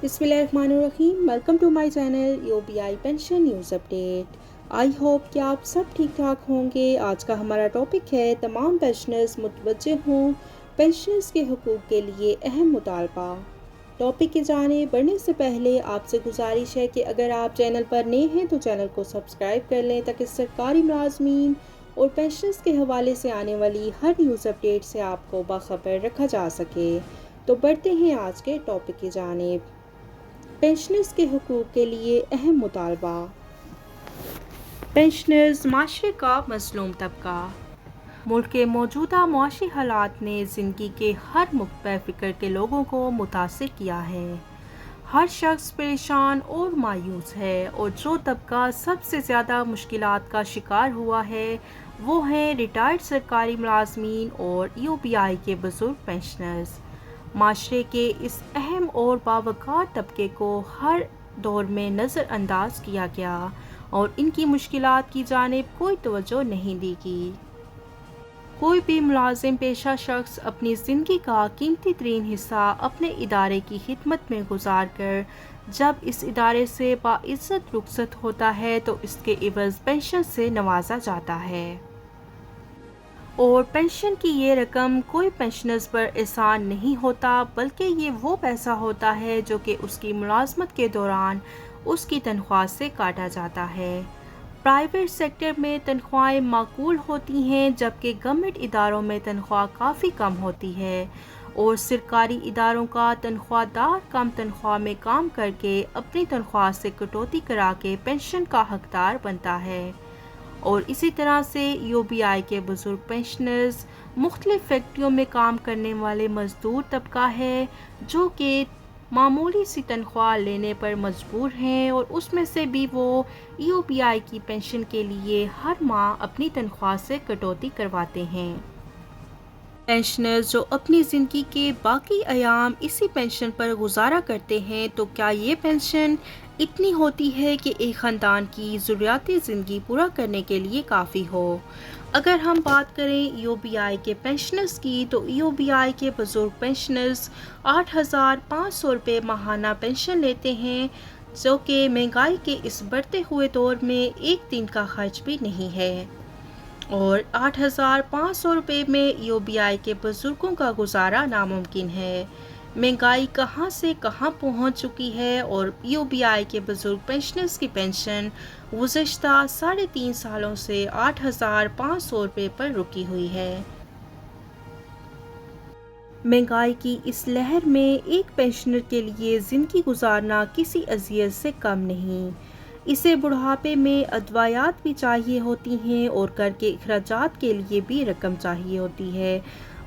بسم اللہ الرحمن الرحیم. Welcome to my channel UBI pension news update. I hope کہ آپ سب ٹھیک ٹھاک ہوں گے. آج کا ہمارا ٹاپک ہے تمام پینشنرز متوجہ ہوں، پینشنرز کے حقوق کے لیے اہم مطالبہ. ٹاپک کی جانب بڑھنے سے پہلے آپ سے گزارش ہے کہ اگر آپ چینل پر نئے ہیں تو چینل کو سبسکرائب کر لیں تاکہ سرکاری ملازمین اور پینشنرز کے حوالے سے آنے والی ہر نیوز اپڈیٹ سے آپ کو باخبر رکھا جا سکے. تو بڑھتے ہیں آج کے ٹاپک کی جانب. پینشنرز کے حقوق کے لیے اہم مطالبہ. پینشنرز معاشرے کا مظلوم طبقہ. ملک کے موجودہ معاشی حالات نے زندگی کے ہر مکتب فکر کے لوگوں کو متاثر کیا ہے. ہر شخص پریشان اور مایوس ہے، اور جو طبقہ سب سے زیادہ مشکلات کا شکار ہوا ہے وہ ہیں ریٹائرڈ سرکاری ملازمین اور UBI کے بزرگ پینشنرز. معاشرے کے اس اہم اور باوقار طبقے کو ہر دور میں نظر انداز کیا گیا اور ان کی مشکلات کی جانب کوئی توجہ نہیں دی گئی. کوئی بھی ملازم پیشہ شخص اپنی زندگی کا قیمتی ترین حصہ اپنے ادارے کی خدمت میں گزار کر جب اس ادارے سے باعزت رخصت ہوتا ہے تو اس کے عوض پینشن سے نوازا جاتا ہے. اور پینشن کی یہ رقم کوئی پینشنرز پر احسان نہیں ہوتا، بلکہ یہ وہ پیسہ ہوتا ہے جو کہ اس کی ملازمت کے دوران اس کی تنخواہ سے کاٹا جاتا ہے. پرائیویٹ سیکٹر میں تنخواہیں معقول ہوتی ہیں، جبکہ گورنمنٹ اداروں میں تنخواہ کافی کم ہوتی ہے، اور سرکاری اداروں کا تنخواہ دار کم تنخواہ میں کام کر کے اپنی تنخواہ سے کٹوتی کرا کے پینشن کا حقدار بنتا ہے. اور اسی طرح سے UBI کے بزرگ پینشنرز مختلف فیکٹریوں میں کام کرنے والے مزدور طبقہ ہے جو کہ معمولی سی تنخواہ لینے پر مجبور ہیں، اور اس میں سے بھی وہ UBI کی پینشن کے لیے ہر ماہ اپنی تنخواہ سے کٹوتی کرواتے ہیں. پینشنرز جو اپنی زندگی کے باقی ایام اسی پینشن پر گزارا کرتے ہیں، تو کیا یہ پینشن اتنی ہوتی ہے کہ ایک خاندان کی ضروریات زندگی پورا کرنے کے لیے کافی ہو؟ اگر ہم بات کریں UBI کے پینشنرز کی، تو UBI کے بزرگ پینشنرز 8,500 روپے ماہانہ پینشن لیتے ہیں، جو کہ مہنگائی کے اس بڑھتے ہوئے دور میں ایک دن کا خرچ بھی نہیں ہے. اور 8,500 روپے میں UBI کے بزرگوں کا گزارا ناممکن ہے. مہنگائی کہاں سے کہاں پہنچ چکی ہے، اور UBI کے بزرگ پینشنرز کی پینشن گزشتہ 3.5 سالوں سے 8,500 روپے پر رکی ہوئی ہے. مہنگائی کی اس لہر میں ایک پینشنر کے لیے زندگی گزارنا کسی اذیت سے کم نہیں. اسے بڑھاپے میں ادویات بھی چاہیے ہوتی ہیں اور گھر کے اخراجات کے لیے بھی رقم چاہیے ہوتی ہے،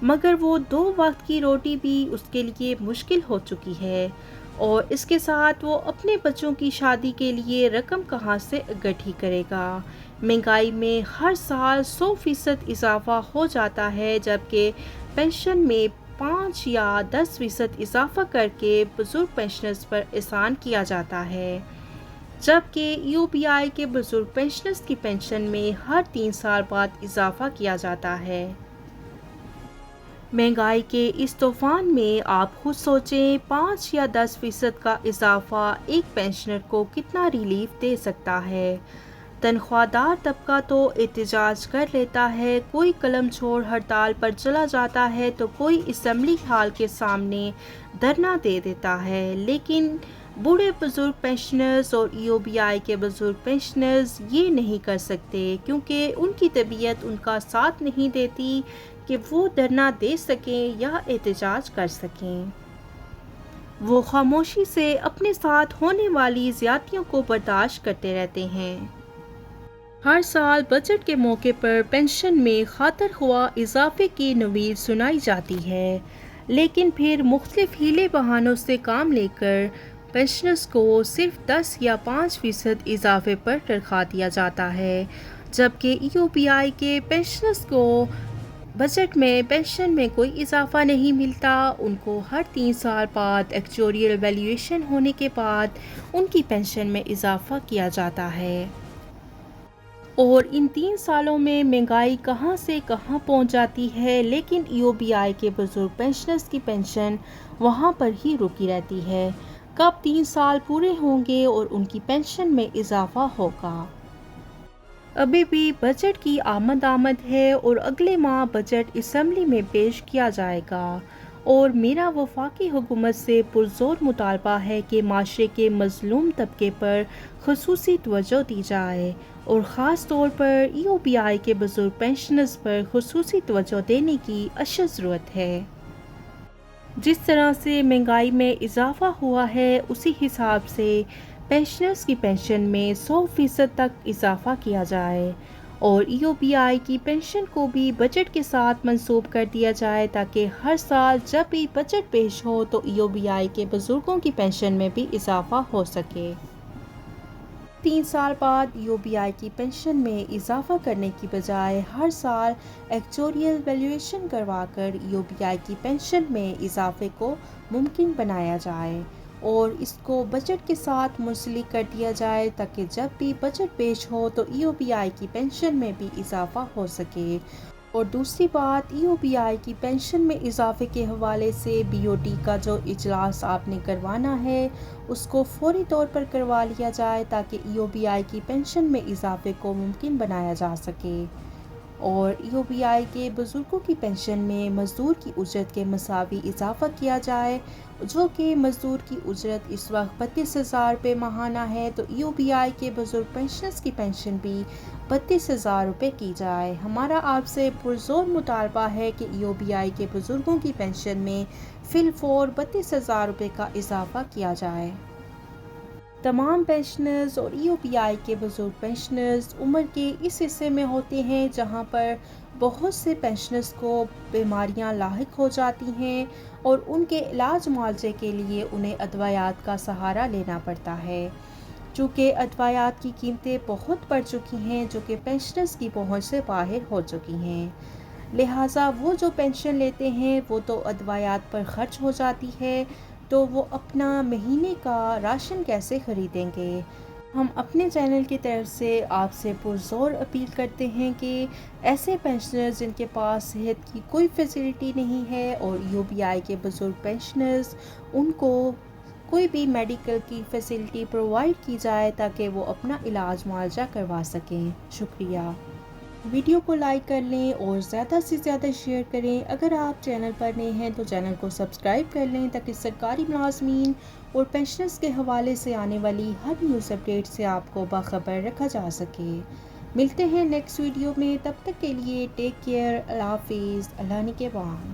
مگر وہ 2 وقت کی روٹی بھی اس کے لیے مشکل ہو چکی ہے، اور اس کے ساتھ وہ اپنے بچوں کی شادی کے لیے رقم کہاں سے اکٹھی کرے گا. مہنگائی میں ہر سال 100% اضافہ ہو جاتا ہے، جبکہ پینشن میں 5 یا 10% اضافہ کر کے بزرگ پینشنرز پر احسان کیا جاتا ہے، جبکہ UBI کے بزرگ پینشنرز کی پینشن میں ہر 3 سال بعد اضافہ کیا جاتا ہے. مہنگائی کے اس طوفان میں آپ خود سوچیں، 5 یا 10% کا اضافہ ایک پینشنر کو کتنا ریلیف دے سکتا ہے. تنخواہ دار طبقہ تو احتجاج کر لیتا ہے، کوئی قلم چھوڑ ہڑتال پر چلا جاتا ہے، تو کوئی اسمبلی ہال کے سامنے دھرنا دے دیتا ہے، لیکن بوڑھے بزرگ پینشنرز اور UBI کے بزرگ پینشنرز یہ نہیں کر سکتے، کیونکہ ان کی طبیعت ان کا ساتھ نہیں دیتی کہ وہ دھرنا دے سکیں یا احتجاج کر سکیں. وہ خاموشی سے اپنے ساتھ ہونے والی زیادتیوں کو برداشت کرتے رہتے ہیں. ہر سال بجٹ کے موقع پر پینشن میں خاطر خواہ اضافے کی نوید سنائی جاتی ہے، لیکن پھر مختلف ہیلے بہانوں سے کام لے کر پینشنرز کو صرف 10 یا 5% اضافے پر تنخواہ دیا جاتا ہے، جبکہ UBI کے پینشنرز کو بجٹ میں پینشن میں کوئی اضافہ نہیں ملتا. ان کو ہر 3 سال بعد ایکچوریل ویلیویشن ہونے کے بعد ان کی پینشن میں اضافہ کیا جاتا ہے. اور ان 3 سالوں میں مہنگائی کہاں سے کہاں پہنچ جاتی ہے، لیکن UBI کے بزرگ پینشنرز کی پینشن وہاں پر ہی رکی رہتی ہے. کب 3 سال پورے ہوں گے اور ان کی پینشن میں اضافہ ہوگا؟ ابھی بھی بجٹ کی آمد ہے اور اگلے ماہ بجٹ اسمبلی میں پیش کیا جائے گا اور میرا وفاقی حکومت سے پرزور مطالبہ ہے کہ معاشرے کے مظلوم طبقے پر خصوصی توجہ دی جائے اور خاص طور پر EOBI کے بزرگ پینشنرز پر خصوصی توجہ دینے کی اشد ضرورت ہے۔ جس طرح سے مہنگائی میں اضافہ ہوا ہے اسی حساب سے پینشنرز کی پینشن میں 100% تک اضافہ کیا جائے اور EOBI کی پینشن کو بھی بجٹ کے ساتھ منسوب کر دیا جائے تاکہ ہر سال جب بھی بجٹ پیش ہو تو EOBI کے بزرگوں کی پینشن میں بھی اضافہ ہو سکے۔ 3 سال بعد EOBI کی پینشن میں اضافہ کرنے کی بجائے ہر سال ایکچوریل ویلیویشن کروا کر EOBI کی پینشن میں اضافے کو ممکن بنایا جائے اور اس کو بجٹ کے ساتھ منسلک کر دیا جائے تاکہ جب بھی بجٹ پیش ہو تو EOBI کی پینشن میں بھی اضافہ ہو سکے۔ اور دوسری بات EOBI کی پینشن میں اضافے کے حوالے سے BOT کا جو اجلاس آپ نے کروانا ہے اس کو فوری طور پر کروا لیا جائے تاکہ EOBI کی پینشن میں اضافے کو ممکن بنایا جا سکے اور EOBI کے بزرگوں کی پینشن میں مزدور کی اجرت کے مساوی اضافہ کیا جائے جو کہ مزدور کی اجرت اس وقت 32,000 روپے ماہانہ ہے تو EOBI کے بزرگ پینشنرز کی پینشن بھی 32,000 روپے کی جائے۔ ہمارا آپ سے پرزور مطالبہ ہے کہ EOBI کے بزرگوں کی پینشن میں فی الفور 32,000 روپے کا اضافہ کیا جائے۔ تمام پینشنرز اور EOBI کے بزرگ پینشنرز عمر کے اس حصے میں ہوتے ہیں جہاں پر بہت سے پینشنرز کو بیماریاں لاحق ہو جاتی ہیں اور ان کے علاج معالجے کے لیے انہیں ادویات کا سہارا لینا پڑتا ہے۔ چونکہ ادویات کی قیمتیں بہت بڑھ چکی ہیں جو کہ پینشنرز کی پہنچ سے باہر ہو چکی ہیں، لہٰذا وہ جو پینشن لیتے ہیں وہ تو ادویات پر خرچ ہو جاتی ہے تو وہ اپنا مہینے کا راشن کیسے خریدیں گے؟ ہم اپنے چینل کی طرف سے آپ سے پرزور اپیل کرتے ہیں کہ ایسے پینشنرز جن کے پاس صحت کی کوئی فیسلٹی نہیں ہے اور EOBI کے بزرگ پینشنرز ان کو کوئی بھی میڈیکل کی فیسلٹی پرووائڈ کی جائے تاکہ وہ اپنا علاج معالجہ کروا سکیں۔ شکریہ۔ ویڈیو کو لائک کر لیں اور زیادہ سے زیادہ شیئر کریں۔ اگر آپ چینل پر نئے ہیں تو چینل کو سبسکرائب کر لیں تاکہ سرکاری ملازمین اور پینشنرز کے حوالے سے آنے والی ہر نیوز اپڈیٹ سے آپ کو باخبر رکھا جا سکے۔ ملتے ہیں نیکسٹ ویڈیو میں، تب تک کے لیے ٹیک کیئر، اللہ حافظ، اللہ نگہبان۔